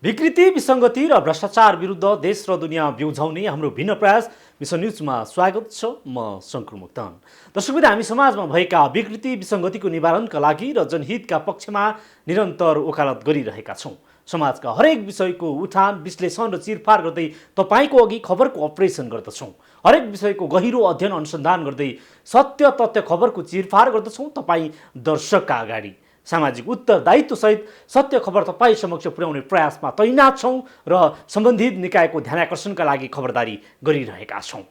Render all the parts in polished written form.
विकृति, विसङ्गति र भ्रष्टाचार विरुद्ध देश र दुनियाँ बिउझाउने हाम्रो भिन्न प्रयास मिसन न्युजमा स्वागत छ। म शङ्कर मुक्तान। दर्शकवृन्द, हामी समाजमा भएका विकृति विसङ्गतिको निवारणका लागि र जनहितका पक्षमा निरन्तर वकालत गरिरहेका छौँ। समाजका हरेक विषयको उठान, विश्लेषण र चिरफार गर्दै तपाईँको अघि खबरको अपरेसन गर्दछौँ। हरेक विषयको गहिरो अध्ययन अनुसन्धान गर्दै सत्य तथ्य खबरको चिरफार गर्दछौँ तपाईँ दर्शकका अगाडि। सामाजिक उत्तरदायित्वसहित सत्य खबर तपाईँ समक्ष पुर्याउने प्रयासमा तैनात छौँ र सम्बन्धित निकायको ध्यानाकर्षणका लागि खबरदारी गरिरहेका छौँ।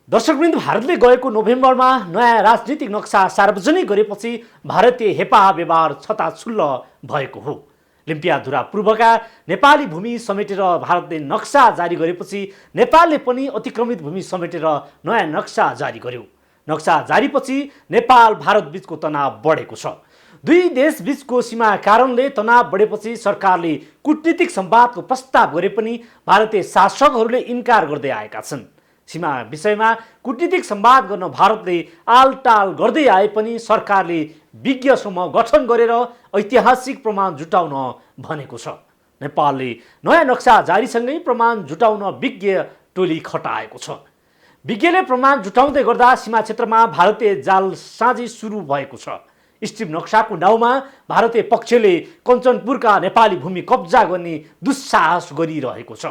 दर्शकवृन्द, भारतले गएको नोभेम्बरमा नयाँ राजनीतिक नक्सा सार्वजनिक गरेपछि भारतीय हेपा व्यवहार छताछुल्ल भएको हो। लिम्पियाधुरा पूर्वका नेपाली भूमि समेटेर भारतले नक्सा जारी गरेपछि नेपालले पनि अतिक्रमित भूमि समेटेर नयाँ नक्सा जारी गर्यो। नक्सा जारीपछि नेपाल भारत बीचको तनाव बढेको छ। दुई देश बीचको सीमा कारणले तनाव बढेपछि सरकारले कूटनीतिक संवादको प्रस्ताव गरे पनि भारतीय शासकहरूले इन्कार गर्दै आएका छन्। सीमा विषयमा कूटनीतिक संवाद गर्न भारतले आलटाल गर्दै आए पनि सरकारले विज्ञ समूह गठन गरेर ऐतिहासिक प्रमाण जुटाउन भनेको छ। नेपालले नयाँ नक्सा जारीसँगै प्रमाण जुटाउन विज्ञ टोली खटाएको छ। विज्ञले प्रमाण जुटाउँदै गर्दा सीमा क्षेत्रमा भारतीय जालसाजी सुरु भएको छ। स्ट्रिप नक्साको नाउँमा भारतीय पक्षले कञ्चनपुरका नेपाली भूमि कब्जा गर्ने दुस्साहस गरिरहेको छ।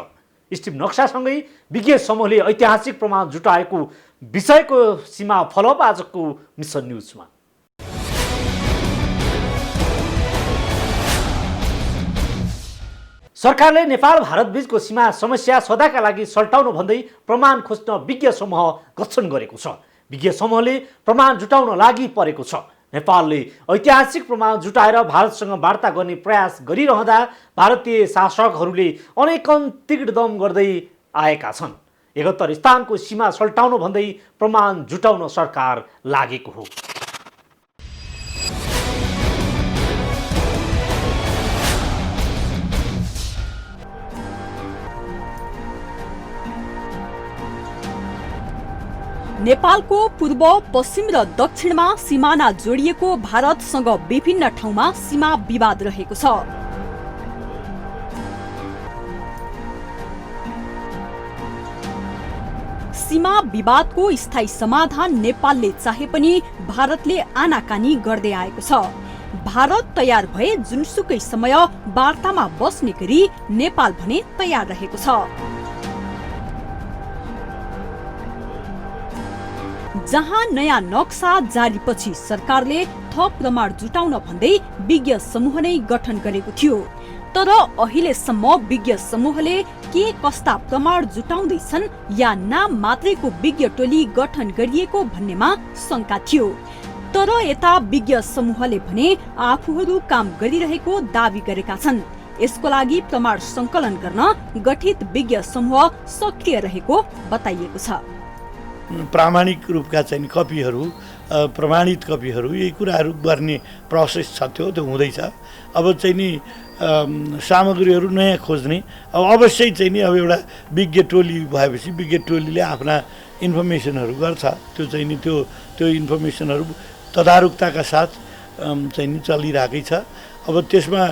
स्ट्रिप नक्सासँगै विज्ञ समूहले ऐतिहासिक प्रमाण जुटाएको विषयको सीमा फलोअप आजको मिसन न्युजमा। सरकारले नेपाल भारत बीचको सीमा समस्या सदाका लागि सल्टाउन भन्दै प्रमाण खोज्न विज्ञ समूह गठन गरेको छ। विज्ञ समूहले प्रमाण जुटाउन लागि परेको छ। नेपालले ऐतिहासिक प्रमाण जुटाएर भारतसँग वार्ता गर्ने प्रयास गरिरहँदा भारतीय शासकहरूले अनेकन तिग्दम गर्दै आएका छन्। 71 स्थानको सीमा सल्टाउन भन्दै प्रमाण जुटाउन सरकार लागेको हो। नेपालको पूर्व, पश्चिम र दक्षिणमा सीमाना जोडिएको भारतसँग विभिन्न ठाउँमा सीमा विवाद रहेको छ। सीमा विवादको स्थायी समाधान नेपालले चाहे पनि भारतले आनाकानी गर्दै आएको छ। भारत तयार भए जुनसुकै समय वार्तामा बस्ने गरी नेपाल भने तयार रहेको छ। जहाँ नयाँ नक्सा जारीपछि सरकारले थप प्रमाण जुटाउन भन्दै विज्ञ समूह नै गठन गरेको थियो। तर अहिलेसम्म विज्ञ समूहले के कस्ता प्रमाण जुटाउँदैछन् या नाम मात्रैको विज्ञ टोली गठन गरिएको भन्नेमा शंका थियो। तर यता विज्ञ समूहले भने आफूहरू काम गरिरहेको दावी गरेका छन्। यसको लागि प्रमाण संकलन गर्न गठित विज्ञ समूह सक्रिय रहेको बताइएको छ। प्रामाणिक रूपका चाहिँ कपीहरू, प्रमाणित कपीहरू, यही कुराहरू गर्ने प्रोसेस छ। त्यो हुँदैछ। अब चाहिँ नि सामग्रीहरू नयाँ खोज्ने अवश्य चाहिँ नि अब एउटा विज्ञ टोली भएपछि विज्ञ टोलीले आफ्ना इन्फर्मेसनहरू गर्छ। त्यो चाहिँ नि त्यो इन्फर्मेसनहरू तदारुकताका साथ चाहिँ नि चलिरहेकै छ। अब त्यसमा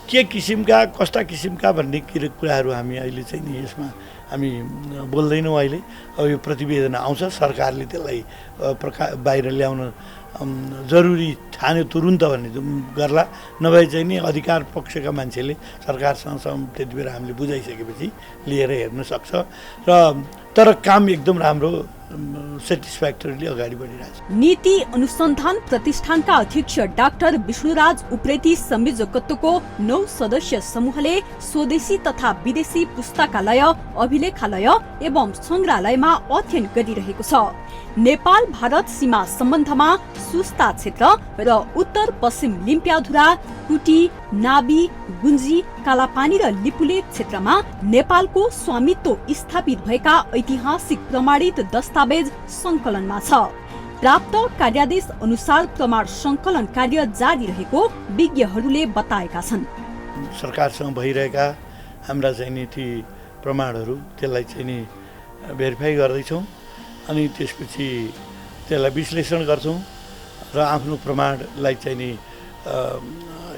के किसिमका कस्ता किसिमका भन्ने कुराहरू हामी अहिले चाहिँ नि यसमा हामी बोल्दैनौँ। अहिले अब यो प्रतिवेदन आउँछ, सरकारले त्यसलाई बाहिर ल्याउन जरुरी ठान्यो तुरुन्त भन्ने गर्ला। नभए चाहिँ नि अधिकार पक्षका मान्छेले सरकारसँग त्यति बेला हामीले बुझाइसकेपछि लिएर हेर्न सक्छ। र तर काम एकदम राम्रो सेटिस्फ्याक्टरीले अगाडि बढिरहेछ। नीति अनुसन्धान प्रतिष्ठानका अध्यक्ष डाक्टर विष्णुराज उप्रेती संयोजकत्वको 9 सदस्य समूहले स्वदेशी तथा विदेशी पुस्तकालय, अभिलेखालय एवं संग्रहालयमा अध्ययन गरिरहेको छ। नेपाल भारत सीमा सम्बन्धमा सुस्ता क्षेत्र र उत्तर पश्चिम लिम्पियाधुरा, कुटी, नाबी, गुन्जी, कालापानी र लिपुलेख क्षेत्रमा नेपालको स्वामित्व स्थापित भएका ऐतिहासिक प्रमाणित दस्तावेज संकलनमा छ। प्राप्त कार्यादेश अनुसार प्रमाण संकलन कार्य जारी रहेको विज्ञहरूले बताएका छन्। सरकारसँग भइरहेका हाम्रा चाहिँ नि ती प्रमाणहरू त्यसलाई चाहिँ नि भेरिफाई गर्दैछौँ अनि त्यसपछि त्यसलाई विश्लेषण गर्छौँ र आफ्नो प्रमाणलाई चाहिँ नि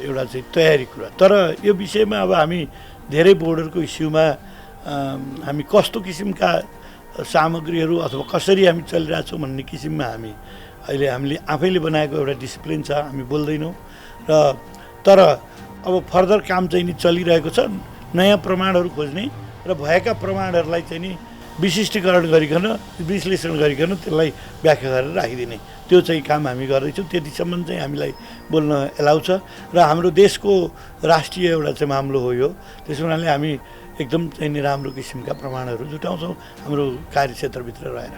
एउटा चाहिँ तयारी कुरा। तर यो विषयमा अब हामी धेरै बोर्डरको इस्युमा हामी कस्तो किसिमका सामग्रीहरू अथवा कसरी हामी चलिरहेछौँ भन्ने किसिममा हामीले आफैले बनाएको एउटा डिसिप्लिन छ, हामी बोल्दैनौँ। तर अब फर्दर काम चाहिँ नि चलिरहेको छ, नयाँ प्रमाणहरू खोज्ने र भएका प्रमाणहरूलाई चाहिँ नि विशिष्टीकरण गरिकन विश्लेषण गरिकन त्यसलाई व्याख्या गरेर राखिदिने, त्यो चाहिँ काम हामी गर्दैछौँ। त्यतिसम्म चाहिँ हामीलाई बोल्न एलाउ छ र हाम्रो देशको राष्ट्रिय एउटा चाहिँ मामलो हो यो। त्यसो हुनाले हामी एकदम चाहिँ नि राम्रो किसिमका प्रमाणहरू जुटाउँछौँ हाम्रो कार्यक्षेत्रभित्र रहेर।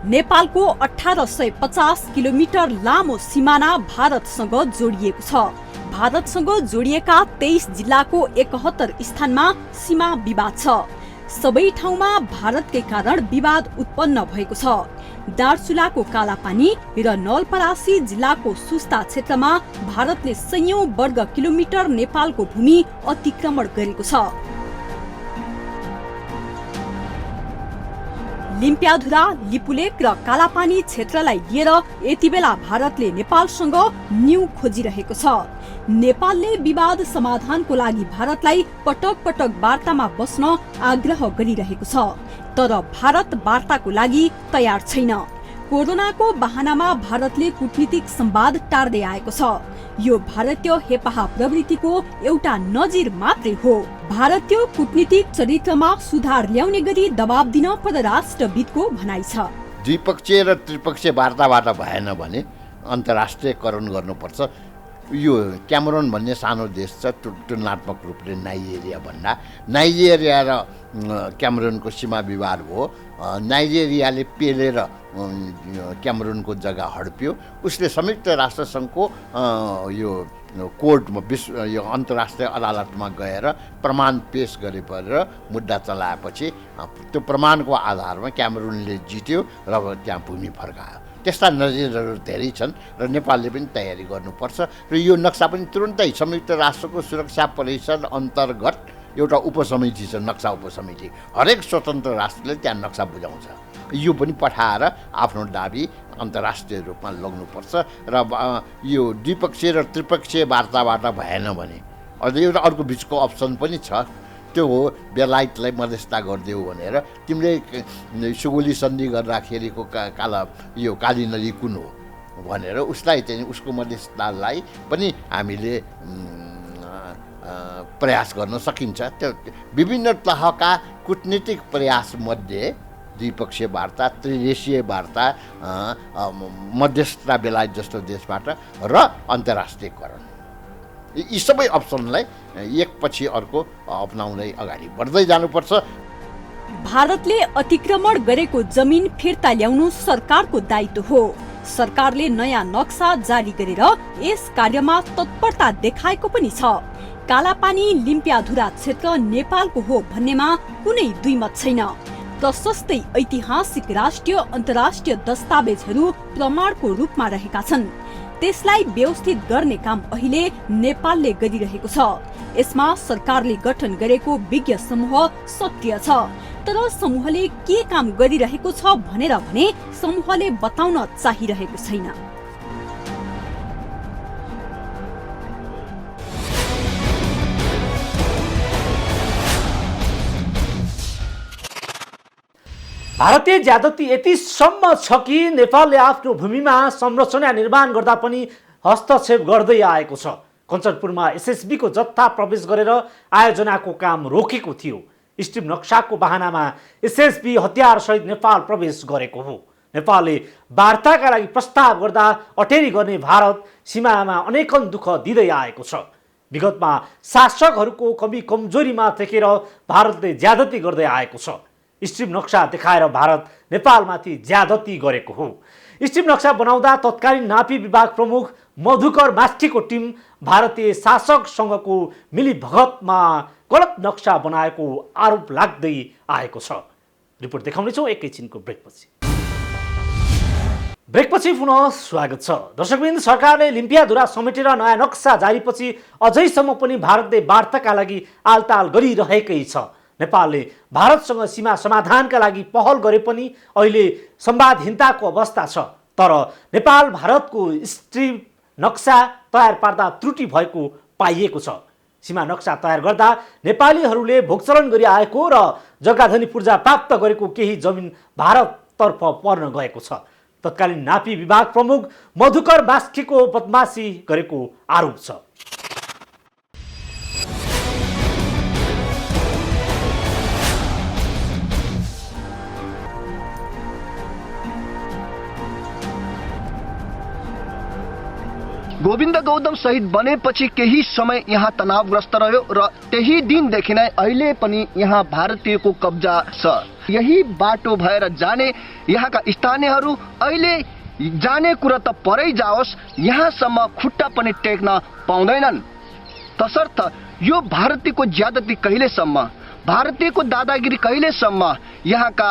नेपालको 1850 किलोमिटर लामो सिमाना भारतसँग जोडिएको छ। भारतसँग जोडिएका 23 जिल्लाको 71 स्थानमा सीमा विवाद छ। सबै ठाउँमा भारतकै कारण विवाद उत्पन्न भएको छ। दार्चुलाको कालापानी र नवलपरासी जिल्लाको सुस्ता क्षेत्रमा भारतले सयौं वर्ग किलोमिटर नेपालको भूमि अतिक्रमण गरेको छ। लिम्पियाधुरा, लिपुलेक र कालापानी क्षेत्रलाई लिएर यति बेला भारतले नेपालसँग न्यू खोजिरहेको छ। नेपालले विवाद समाधानको लागि भारतलाई पटक पटक वार्तामा बस्न आग्रह गरिरहेको छ, तर भारत वार्ताको लागि तयार छैन। कोरोनाको बहानामा भारतले कूटनीतिक संवाद टार्दै आएको छ। यो भारतीय हेपाहा प्रवृत्तिको एउटा नजिर मात्रै हो। भारतीय कूटनीतिक चरित्रमा सुधार ल्याउने गरी दबाब दिन परराष्ट्रविदको भनाइ छ। द्विपक्षीय र त्रिपक्षीय वार्ताबाट भएन भने अन्तर्राष्ट्रियकरण गर्नुपर्छ। यो क्यामरोन भन्ने सानो देश छ, तुलनात्मक रूपले नाइजेरिया र क्यामरोनको सीमा विवाद हो। नाइजेरियाले पेलेर क्यामरोनको जग्गा हड्प्यो। उसले संयुक्त राष्ट्रसङ्घको यो कोर्टमा यो अन्तर्राष्ट्रिय अदालतमा गएर प्रमाण पेश गरेर मुद्दा चलाएपछि त्यो प्रमाणको आधारमा क्यामरुनले जित्यो र त्यहाँ भूमि फर्कायो। त्यस्ता नजिरहरू धेरै छन् र नेपालले पनि तयारी गर्नुपर्छ। र यो नक्सा पनि तुरुन्तै संयुक्त राष्ट्रको सुरक्षा परिषद अन्तर्गत एउटा उपसमिति छ, नक्सा उपसमिति। हरेक स्वतन्त्र राष्ट्रले त्यहाँ नक्सा बुझाउँछ। यो पनि पठाएर आफ्नो दाबी अन्तर्राष्ट्रिय रूपमा लग्नुपर्छ। र यो द्विपक्षीय र त्रिपक्षीय वार्ताबाट भएन भने अझ एउटा अर्को बिचको अप्सन पनि छ, त्यो हो बेलायतलाई मध्यस्थता गरिदेऊ भनेर। तिमीले सुगोली सन्धि गर्दाखेरिको यो काली नदी कुन हो भनेर उसलाई चाहिँ उसको मध्यस्थतालाई पनि हामीले प्रयास गर्न सकिन्छ। त्यो विभिन्न तहका कूटनीतिक प्रयासमध्ये द्विपक्षीय वार्ता, त्रिदेशीय वार्ता, मध्यस्थता बेलायत जस्तो देशबाट र अन्तर्राष्ट्रियकरण, यी सबै अप्सनलाई एकपछि अर्को अपनाउँदै अगाडि बढ्दै जानुपर्छ। भारतले अतिक्रमण गरेको जमिन फिर्ता ल्याउनु सरकारको दायित्व हो। सरकारले नयाँ नक्सा जारी गरेर यस कार्यमा तत्परता देखाएको पनि छ। कालापानी लिम्पियाधुरा क्षेत्र नेपालको हो भन्नेमा कुनै दुईमत छैन। प्रशस्तै ऐतिहासिक राष्ट्रिय अन्तर्राष्ट्रिय दस्तावेजहरू प्रमाणको रूपमा रहेका छन्। त्यसलाई व्यवस्थित गर्ने काम अहिले नेपालले गरिरहेको छ। यसमा सरकारले गठन गरेको विज्ञ समूह सक्रिय छ, तर समूहले के काम गरिरहेको छ भनेर भने समूहले बताउन चाहिरहेको छैन। भारतीय ज्यादती यतिसम्म छ कि नेपालले आफ्नो भूमिमा संरचना निर्माण गर्दा पनि हस्तक्षेप गर्दै आएको छ। कञ्चनपुरमा एसएसबीको जत्था प्रवेश गरेर आयोजनाको काम रोकेको थियो। स्टिभ नक्साको बहानामा एसएसबी हतियारसहित नेपाल प्रवेश गरेको हो। नेपालले वार्ताका लागि प्रस्ताव गर्दा अटेरी गर्ने भारत सीमामा अनेकन दुःख दिँदै आएको छ। विगतमा शासकहरूको कमी कमजोरीमा टेकेर भारतले ज्यादती गर्दै आएको छ। स्टिभ नक्सा देखाएर भारत नेपालमाथि ज्यादती गरेको हो। स्टिभ नक्सा बनाउँदा तत्कालीन नापी विभाग प्रमुख मधुकर मास्टीको टिम भारतीय शासकसँगको मिलीभगतमा गलत नक्सा बनाएको आरोप लाग्दै आएको छ। रिपोर्ट देखाउनेछौँ एकैछिनको ब्रेकपछि। ब्रेकपछि पुनः स्वागत छ। दर्शकवृन्द, सरकारले लिम्पियाधुरा समेटेर नयाँ नक्सा जारीपछि अझैसम्म पनि भारतले वार्ताका लागि आलताल गरिरहेकै छ। नेपालले भारतसँग सीमा समाधानका लागि पहल गरे पनि अहिले संवादहीनताको अवस्था छ। तर नेपाल भारतको स्ट्रिप नक्सा तयार पार्दा त्रुटि भएको पाइएको छ। सीमा नक्सा तयार गर्दा नेपालीहरूले भोगचलन गरी आएको र जग्गाधनी पूर्जा प्राप्त गरेको केही जमिन भारततर्फ पर्न गएको छ। तत्कालीन नापी विभाग प्रमुख मधुकर बास्कीको बदमासी गरेको आरोप छ। गोविन्द गौतम शहीद बनेपछि केही समय यहाँ तनावग्रस्त रह्यो र त्यही दिनदेखि नै अहिले पनि यहाँ भारतीयको कब्जा छ। यही बाटो भएर जाने यहाँका स्थानीयहरू अहिले जाने कुरा त परै जाओस् यहाँसम्म खुट्टा पनि टेक्न पाउँदैनन्। तसर्थ यो भारतीयको ज्यादती कहिलेसम्म, भारतीयको दादागिरी कहिलेसम्म, यहाँका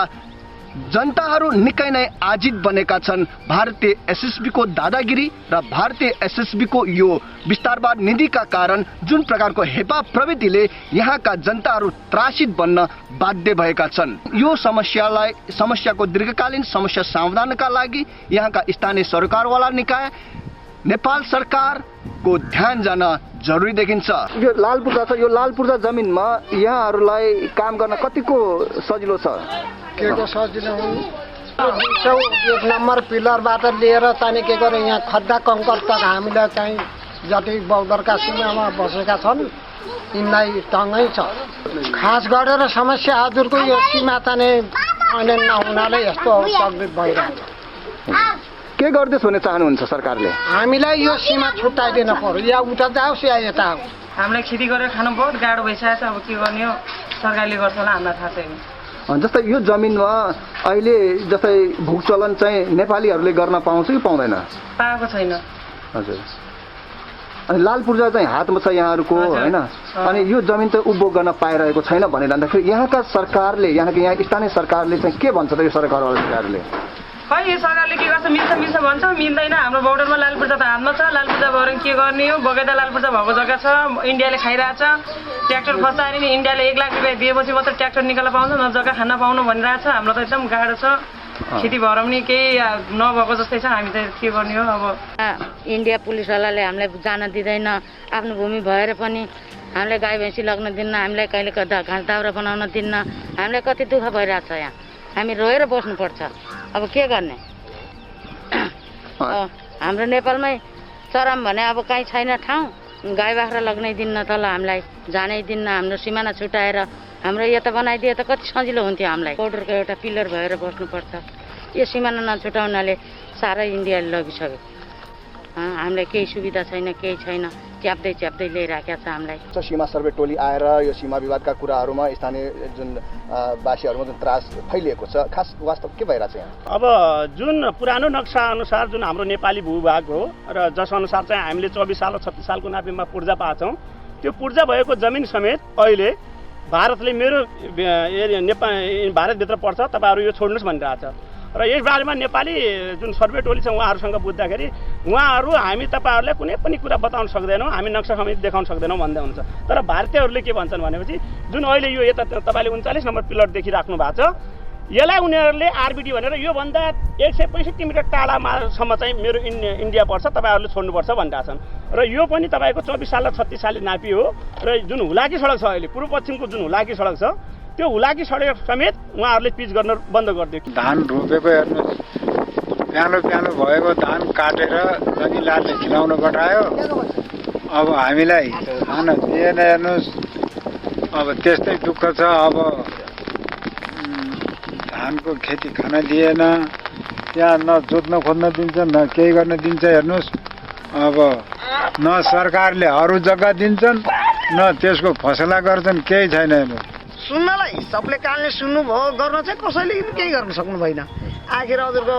जनताहरू निकै नै आजित बनेका छन्। भारतीय एसएसबीको दादागिरी र भारतीय एसएसबीको यो विस्तारवाद नीतिका कारण जुन प्रकारको हेपा प्रवृत्तिले यहाँका जनताहरू त्रासित बन्न बाध्य भएका छन्। यो समस्याको दीर्घकालीन समस्या समाधानका लागि यहाँका स्थानीय सरकारवाला निकाय नेपाल सरकारको ध्यान जान जरुरी देखिन्छ। यो लाल पूर्जा छ, यो लाल पूर्जा जमिनमा यहाँहरूलाई काम गर्न कतिको सजिलो छ? के को सजिलो हुन्? 1 नम्बर पिलरबाट लिएर चाहिँ के गरे यहाँ खड्डा कङ्कर तक हामीलाई चाहिँ जति बौद्धरका सीमामा बसेका छन् यिनलाई टङ्गै छ। खास गरेर समस्या हजुरको यो सीमा चाहिँ अहिले नहुनाले यस्तो तकलिफ भइरहेछ। के गर्दैछ हुने चाहनुहुन्छ सरकारले? हामीलाई यो सीमा छुट्याइदिन पर्यो, या उता जाओस् या यता आओस्। हामीलाई खेती गरेर खानु बहुत गाह्रो भइसकेको छ। अब के गर्ने हो, सरकारले गर्छ होला हामीलाई थाहा छैन। जस्तै यो जमिनमा अहिले जस्तै भूचलन चाहिँ नेपालीहरूले गर्न पाउँछ कि पाउँदैन? पाएको छैन। हजुर। अनि लाल पूर्जा चाहिँ हातमा छ यहाँहरूको होइन, अनि यो जमिन त उपभोग गर्न पाइरहेको छैन भनिरहँदाखेरि यहाँका सरकारले, यहाँ स्थानीय सरकारले चाहिँ के भन्छ त? यो सरकारले खै यो सरकारले के गर्छ? मिल्छ भन्छ, मिल्दैन। हाम्रो बोर्डरमा लाल पूर्जा त हातमा छ, लाल पूर्जा भएर के गर्ने हो? बगैँचा लाल पूर्जा भएको जग्गा छ, इन्डियाले खाइरहेछ। ट्र्याक्टर फसाएर नि इन्डियाले 1 लाख रुपियाँ दिएपछि मात्र ट्र्याक्टर निकाल्न पाउँछ, न जग्गा खान पाउनु भनिरहेछ। हाम्रो त एकदम गाह्रो छ, खेती भएर पनि केही नभएको जस्तै छ। हामी त के गर्ने हो? अब इन्डिया पुलिसवालाले हामीलाई जान दिँदैन, आफ्नो भूमि भएर पनि हामीलाई गाई भैँसी लग्न दिन्न, हामीलाई कहिले घाँस दाउरा बनाउन दिन्न। हामीलाई कति दुःख भइरहेछ यहाँ, हामी रोएर बस्नुपर्छ। अब के गर्ने? हाम्रो नेपालमै चरम भने अब कहीँ छैन ठाउँ, गाई बाख्रा लग्नै दिन्न, तल हामीलाई जानै दिन्न। हाम्रो सिमाना छुट्याएर हाम्रो यता बनाइदिए त कति सजिलो हुन्थ्यो हामीलाई। बोर्डरको एउटा पिलर भएर बस्नुपर्छ। यो सिमाना नछुटाउनाले सारै इन्डियाले लगिसक्यो। हामीलाई केही सुविधा छैन, केही छैन, च्याप्दै ल्याइराखेको छ हामीलाई। सीमा सर्वे टोली आएर यो सीमा विवादका कुराहरूमा स्थानीय जुन वासीहरूमा जुन त्रास फैलिएको छ, खास वास्तव के भइरहेछ यहाँ? अब जुन पुरानो नक्सा अनुसार जुन हाम्रो नेपाली भूभाग हो र जस अनुसार चाहिँ हामीले 24 साल र 36 सालको नापीमा पूर्जा पाछौँ, त्यो पूर्जा भएको जमिन समेत अहिले भारतले मेरो नेपाल भारतभित्र पर्छ, तपाईँहरू यो छोड्नुहोस् भनिरहेछ। र यस बारेमा नेपाली जुन सर्वे टोली छ उहाँहरूसँग बुझ्दाखेरि उहाँहरू हामी तपाईँहरूलाई कुनै पनि कुरा बताउन सक्दैनौँ, हामी नक्सा समेत देखाउन सक्दैनौँ भन्दै हुन्छ। तर भारतीयहरूले के भन्छन् भनेपछि जुन अहिले यो यता तपाईँले 39 नम्बर पिलर देखिराख्नु भएको छ, यसलाई उनीहरूले आरबिडी भनेर योभन्दा 165 मिटर टाढासम्म चाहिँ मेरो इन्डिया पर्छ, तपाईँहरूले छोड्नुपर्छ भनिरहेछन्। र यो पनि तपाईँको 24 साल र 36 सालले नापी हो। र जुन हुलाकी सडक छ अहिले पूर्व पश्चिमको जुन हुलाकी सडक छ, त्यो हुलाकी सडक समेत उहाँहरूले पिच गर्न बन्द गरिदियो। धान रोपेको हेर्नुहोस्, प्यानो भएको धान काटेर जङ्गिलाले खिलाउन पठायो। अब हामीलाई खान दिएन हेर्नुहोस्, अब त्यस्तै दुःख छ। अब धानको खेती खान दिएन, त्यहाँ न जोत्न खोज्न दिन्छ, न केही गर्न दिन्छ हेर्नुहोस्। अब न सरकारले अरू जग्गा दिन्छन्, न त्यसको फसला गर्छन्, केही छैन हेर्नुहोस्। सुन्नलाई सबले कानले सुन्नुभयो, गर्न चाहिँ कसैले केही गर्न सक्नु भएन। आखिर हजुरको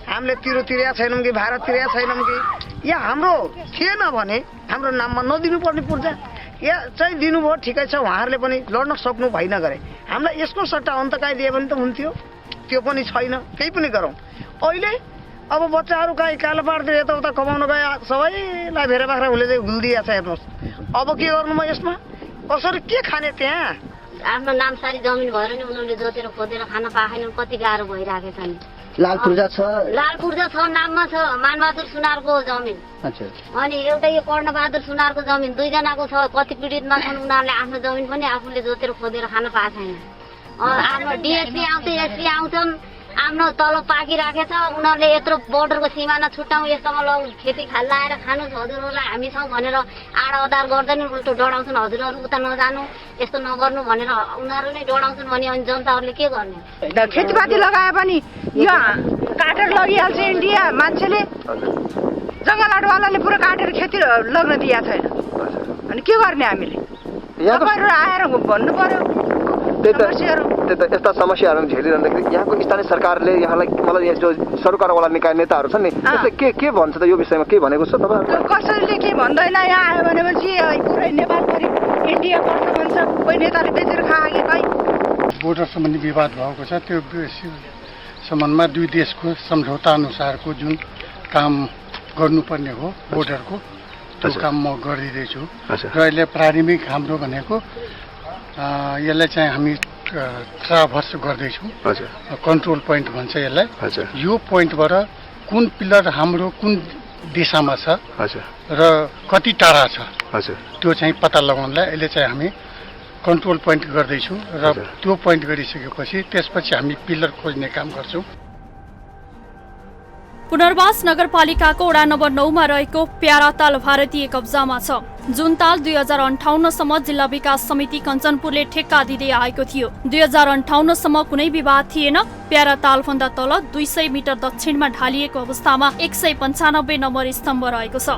हामीले तिरेका छैनौँ कि भाडा तिरेका छैनौँ कि, या हाम्रो थिएन भने हाम्रो नाममा नदिनुपर्ने पूर्जा या चाहिँ दिनुभयो, ठिकै छ। उहाँहरूले पनि लड्न सक्नु भएन गरे, हामीलाई यसको सट्टा अन्त कहीँ दिए भने त हुन्थ्यो, त्यो पनि छैन। केही पनि गरौँ। अहिले अब बच्चाहरू कहीँ कालो पार्दै यताउता कमाउन गए, सबैलाई भेरा बाख्रा उसले चाहिँ हुल्दिया छ हेर्नुहोस्। अब के गर्नु म यसमा? कसरी के खाने? त्यहाँ आफ्नो नामसारी जमिन भएर नि उनीहरूले जोतेर खोजेर खान पाएनन्, कति गाह्रो भइरहेको छ नि। लाल पूर्जा छ नाममा छ मानबहादुर सुनारको जमिन। अनि एउटा यो कर्णबहादुर सुनारको जमिन दुईजनाको छ। कति पीडितमा छन् उनीहरूले आफ्नो जमिन पनि आफूले जोतेर खोदेर खान पाएको छैन। आफ्नो डिएसपी आउँछ एसपी आउँछन् आफ्नो तलब पाकिराखेको छ। उनीहरूले यत्रो बोर्डरको सिमाना छुट्याउँ यस्तोमा ल खेती खाल लाएर खानुहोस् हजुरहरूलाई हामी छौँ भनेर आड अदार गर्दैन उल्टो डराउँछन् हजुरहरू उता नजानु यस्तो नगर्नु भनेर उनीहरू नै डराउँछन् भने अनि जनताहरूले के गर्ने? खेतीपाती लगाए पनि यो काटेर लगिहाल्छ इन्डिया मान्छेले जङ्गलहाटवालाले पुरा काटेर खेती लग्न दिएको छैन। अनि के गर्ने हामीले? तपाईँहरू आएर भन्नु पर्यो। यस्ता समस्याहरू झेलिरहँदाखेरि यहाँको स्थानीय सरकारले यहाँलाई मतलब यहाँ जो सरकारवाला निकाय नेताहरू छन् नि त्यसले के भन्छ त यो विषयमा के भनेको छ तपाईँहरू? कसैले के भन्दैन। यहाँ आयो भनेपछि पुरै नेपालभरि इन्डिया पर्छ भन्छ। कोही नेताले बेचेर खायो कि खै। बोर्डर सम्बन्धी विवाद भएको छ त्यो सम्बन्धमा दुई देशको सम्झौता अनुसारको जुन काम गर्नुपर्ने हो बोर्डरको त्यो काम म गरिदिँदैछु। र अहिले प्रारम्भिक हाम्रो भनेको यसलाई चाहिँ हामी ट्राभर्स गर्दैछौँ। कन्ट्रोल पोइन्ट भन्छ यसलाई। यो पोइन्टबाट कुन पिलर हाम्रो कुन दिशामा छ र कति टाढा छ त्यो चाहिँ पत्ता लगाउनलाई अहिले चाहिँ हामी कन्ट्रोल पोइन्ट गर्दैछौँ। र त्यो पोइन्ट गरिसकेपछि त्यसपछि हामी पिलर खोज्ने काम गर्छौँ। पुनर्वास नगरपालिकाको वडा नम्बर 9 मा रहेको प्याराताल भारतीय कब्जामा छ। जुन ताल 2058 सम्म जिल्ला विकास समिति कञ्चनपुरले ठेक्का दिँदै आएको थियो। 2058 सम्म कुनै विवाद थिएन। प्याराताल भन्दा तल 200 मिटर दक्षिणमा ढालिएको अवस्थामा 195 नम्बर स्तम्भ रहेको छ।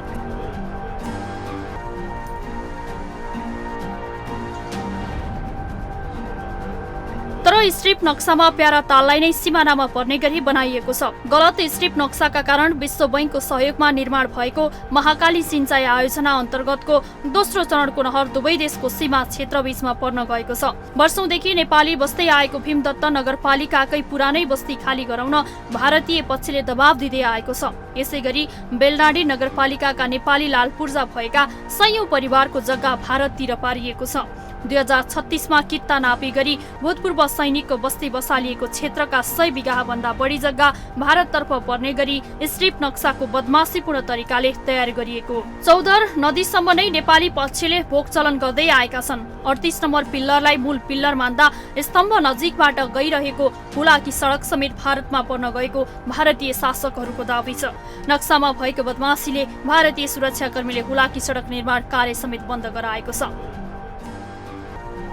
तर स्ट्रिप नक्सामा प्याराताललाई नै सिमानामा पर्ने गरी बनाइएको छ। गलत स्ट्रिप नक्साका कारण विश्व बैंकको सहयोगमा निर्माण भएको महाकाली सिंचाई आयोजना अन्तर्गतको दोस्रो चरणको नहर दुवै देशको सीमा क्षेत्रबीचमा पर्न गएको छ। वर्षौंदेखि नेपाली बस्दै आएको भीमदत्त नगरपालिकाकै पुरानै बस्ती खाली गराउन भारतीय पक्षले दबाव दिँदै आएको छ। यसैगरी बेलडाँडी नगरपालिकाका नेपाली लालपूर्जा भएका सयौं परिवारको जग्गा भारततिर पारिएको छ। 2036 मा कित्ता नापी गरी भूतपूर्व सैनिकको बस्ती बसालिएको क्षेत्रका 100 बिघा भन्दा बढी जग्गा भारततर्फ पर्ने गरी स्ट्रिप नक्साको बदमाशीपूर्ण तरिकाले तयार गरिएको। चौधर नदीसम्म नै नेपाली पक्षले भोग चलन गर्दै आएका छन्। 38 नम्बर पिल्लरलाई मूल पिल्लर मान्दा स्तम्भ नजिकबाट गइरहेको हुलाकी सडक समेत भारतमा पर्न गएको भारतीय शासकहरूको दावी छ। नक्सामा भएको बदमाशीले भारतीय सुरक्षाकर्मीले हुलाकी सडक निर्माण कार्य समेत बन्द गराएको छ।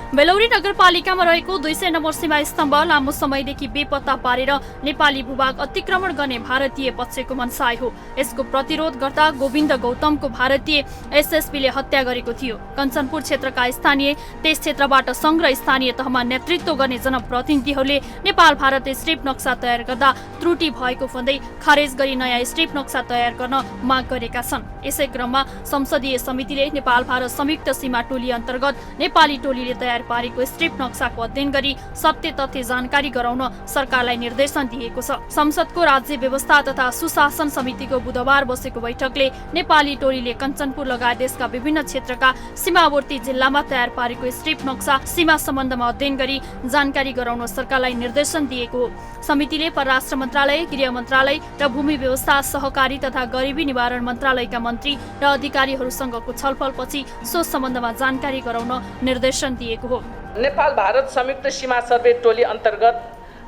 बेलौरी नगरपालिकामा रहेको 200 नम्बर सीमा स्तम्भ लामो समयदेखि बेपत्ता पारेर नेपाली भूभाग अतिक्रमण गर्ने भारतीय पक्षको मनसाय हो। यसको प्रतिरोध गर्दा गोविन्द गौतमको भारतीय एसएसपीले हत्या गरेको थियो। कञ्चनपुर क्षेत्रका स्थानीय त्यस क्षेत्रबाट संघ र स्थानीय तहमा नेतृत्व गर्ने जनप्रतिनिधिहरूले नेपाल भारत स्ट्रिप नक्सा तयार गर्दा त्रुटि भएको भन्दै खारेज गरी नयाँ स्ट्रिप नक्सा तयार गर्न माग गरेका छन्। यसै क्रममा संसदीय समितिले नेपाल भारत संयुक्त सीमा टोली अन्तर्गत नेपाली टोलीले तयार पारेको स्ट्रिप नक्साको अध्ययन गरी सत्य तथ्य जानकारी गराउन सरकारलाई निर्देशन दिएको छ। संसदको राज्य व्यवस्था तथा सुशासन समितिको बुधबार बसेको बैठकले नेपाली टोलीले कञ्चनपुर लगायत देशका विभिन्न क्षेत्रका सीमावर्ती जिल्लामा तयार पारेको स्ट्रिप नक्सा सीमा सम्बन्धमा अध्ययन गरी जानकारी गराउन सरकारलाई निर्देशन दिएको हो। समितिले परराष्ट्र मन्त्रालय, गृह मन्त्रालय र भूमि व्यवस्था, सहकारी तथा गरिबी निवारण मन्त्रालयका मन्त्री र अधिकारीहरूसँगको छलफलपछि सो सम्बन्धमा जानकारी गराउन निर्देशन दिएको हो। नेपाल भारत संयुक्त सीमा सर्वे टोली अन्तर्गत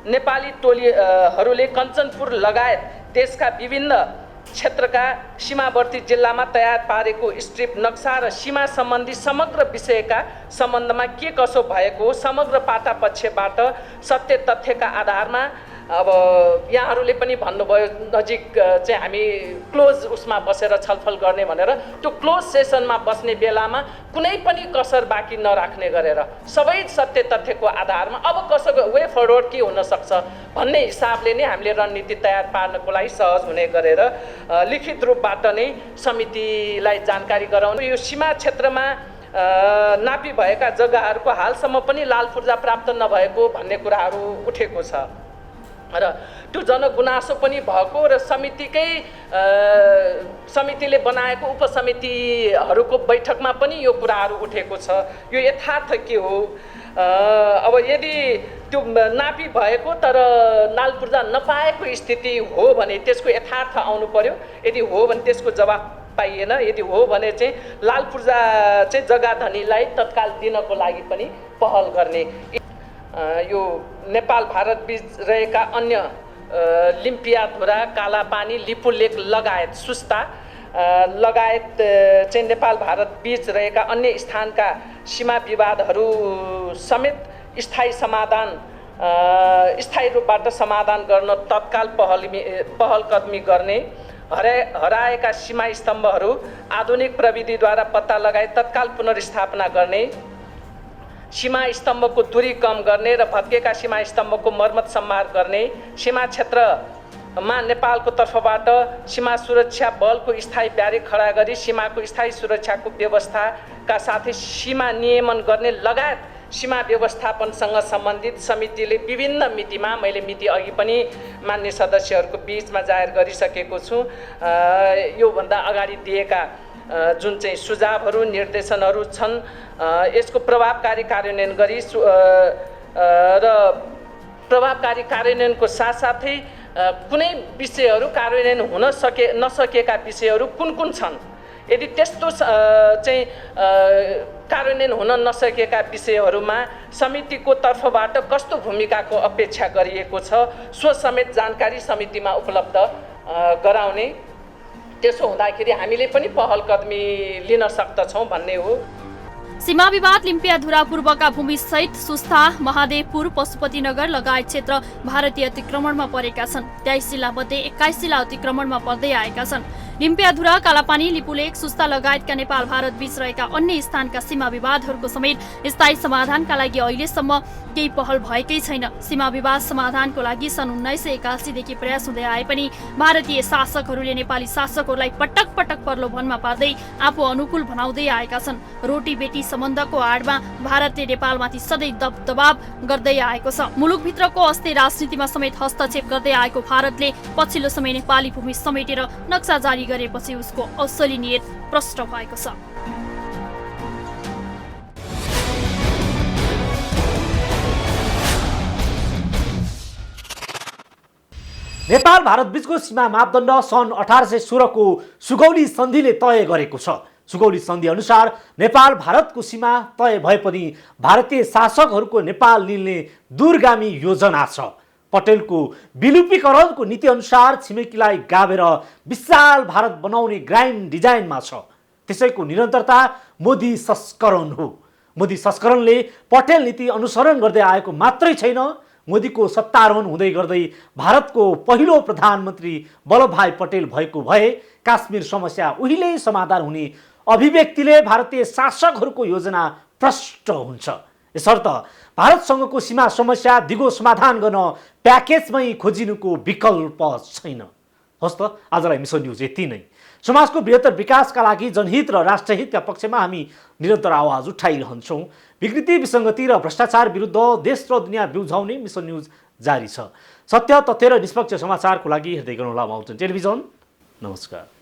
नेपाली टोलीहरूले कञ्चनपुर लगायत देशका विभिन्न क्षेत्रका सीमावर्ती जिल्लामा तयार पारेको स्ट्रिप नक्सा र सीमा सम्बन्धी समग्र विषयका सम्बन्धमा के कसो भएको हो समग्र पाटा पक्षबाट सत्य तथ्यका आधारमा अब यहाँहरूले पनि भन्नुभयो नजिक चाहिँ हामी क्लोज उसमा बसेर छलफल गर्ने भनेर त्यो क्लोज सेसनमा बस्ने बेलामा कुनै पनि कसर बाँकी नराख्ने गरेर सबै सत्य तथ्यको आधारमा अब कसैको वे फरवर्ड के हुन सक्छ भन्ने हिसाबले नै हामीले रणनीति तयार पार्नको लागि सहज हुने गरेर लिखित रूपबाट नै समितिलाई जानकारी गराउनु। यो सीमा क्षेत्रमा नापी भएका जग्गाहरूको हालसम्म पनि लाल पूर्जा प्राप्त नभएको भन्ने कुराहरू उठेको छ र त्यो जनगुनासो पनि भएको र समितिले बनाएको उपसमितिहरूको बैठकमा पनि यो कुराहरू उठेको छ। यो यथार्थ के हो अब यदि त्यो नापी भएको तर लाल पूर्जा नपाएको स्थिति हो भने त्यसको यथार्थ आउनु पर्यो। यदि हो भने त्यसको जवाफ पाइएन। यदि हो भने चाहिँ लाल पूर्जा चाहिँ जग्गा धनीलाई तत्काल दिनको लागि पनि पहल गर्ने। यो नेपाल भारत बीच रहेका अन्य लिम्पियाधुरा, कालापानी, लिपुलेक लगायत सुस्ता लगायत चाहिँ नेपाल भारत बीच रहेका अन्य स्थानका सीमा विवादहरू समेत स्थायी रूपबाट समाधान गर्न तत्काल पहल कदमी गर्ने। हराएका सीमा स्तम्भहरू आधुनिक प्रविधिद्वारा पत्ता लगाई तत्काल पुनर्स्थापना गर्ने। सीमा स्तम्भको दूरी कम गर्ने र भत्केका सीमा स्तम्भको मर्मत सम्हार गर्ने। सीमा क्षेत्रमा नेपालको तर्फबाट सीमा सुरक्षा बलको स्थायी ब्यारेक खडा गरी सीमाको स्थायी सुरक्षाको व्यवस्थाका साथै सीमा नियमन गर्ने लगायत सीमा व्यवस्थापनसँग सम्बन्धित समितिले विभिन्न मितिमा, मैले मिति अघि पनि मान्य सदस्यहरूको बिचमा जाहेर गरिसकेको छु, योभन्दा अगाडि दिएका जुन चाहिँ सुझावहरू निर्देशनहरू छन् यसको प्रभावकारी कार्यान्वयन गरी र प्रभावकारी कार्यान्वयनको साथसाथै कुनै विषयहरू कार्यान्वयन हुन नसकेका विषयहरू कुन छन्, यदि त्यस्तो चाहिँ कार्यान्वयन हुन नसकेका विषयहरूमा समितिको तर्फबाट कस्तो भूमिकाको अपेक्षा गरिएको छ सो समेत जानकारी समितिमा उपलब्ध गराउने। त्यसो हुँदाखेरि हामीले पनि पहल कदमी लिन सक्दछौँ भन्ने हो। सीमा विवाद लिम्पियाधुरा पूर्वका भूमि सहित सुस्था, महादेवपुर, पशुपतिनगर लगायत क्षेत्र भारतीय अतिक्रमणमा परेका छन्। 23 जिल्ला मध्ये 21 जिल्ला अतिक्रमणमा पर्दै आएका छन्। लिम्पियाधुरा, कालापानी, लिपुलेक, सुस्ता लगायतका नेपाल भारत बीच रहेका अन्य स्थानका सीमा विवादहरूको समेत स्थायी समाधानका लागि अहिलेसम्म केही पहल भएकै छैन। सीमा विवाद समाधानको लागि सन् 1981 देखि प्रयास हुँदै आए पनि भारतीय शासकहरूले नेपाली शासकहरूलाई पटक पटक प्रलोभनमा पार्दै आफू अनुकूल बनाउँदै आएका छन्। रोटी बेटी सम्बन्धको आडमा भारतले नेपालमाथि सधैँ दबाव गर्दै आएको छ। मुलुकभित्रको अस्थिर राजनीतिमा समेत हस्तक्षेप गर्दै आएको भारतले पछिल्लो समय नेपाली भूमि समेटेर नक्सा जारी गरेपछि उसको असली नियत प्रष्ट भएको छ। नेपाल भारत बीचको सीमा मापदण्ड सन् 1816 को सुगौली सन्धिले तय गरेको छ। सुगौली सन्धि अनुसार नेपाल भारतको सीमा तय भए पनि भारतीय शासकहरूको नेपाल लिने दूरगामी योजना छ। पटेलको विलुपीकरणको नीति अनुसार छिमेकीलाई गाभेर विशाल भारत बनाउने ग्रान्ड डिजाइनमा छ। त्यसैको निरन्तरता मोदी संस्करण हो। मोदी संस्करणले पटेल नीति अनुसरण गर्दै आएको मात्रै छैन, मोदीको सत्तारोहण हुँदै गर्दै भारतको पहिलो प्रधानमन्त्री वल्लभभाई पटेल भएको भए काश्मीर समस्या उहिल्यै समाधान हुने अभिव्यक्तिले भारतीय शासकहरूको योजना प्रष्ट हुन्छ। यसर्थ भारतसँगको सीमा समस्या दिगो समाधान गर्न प्याकेजमै खोजिनुको विकल्प छैन। हस् त, आजलाई मिसन न्युज यति नै। समाजको बृहत्तर विकासका लागि जनहित र राष्ट्रहितका पक्षमा हामी निरन्तर आवाज उठाइरहन्छौँ। विकृति, विसङ्गति र भ्रष्टाचार विरुद्ध देश र दुनियाँ बिउझाउने मिसन न्युज जारी छ। सत्य, तथ्य र निष्पक्ष समाचारको लागि हेर्दै गर्नुहोला माउन्टेन टेलिभिजन। नमस्कार।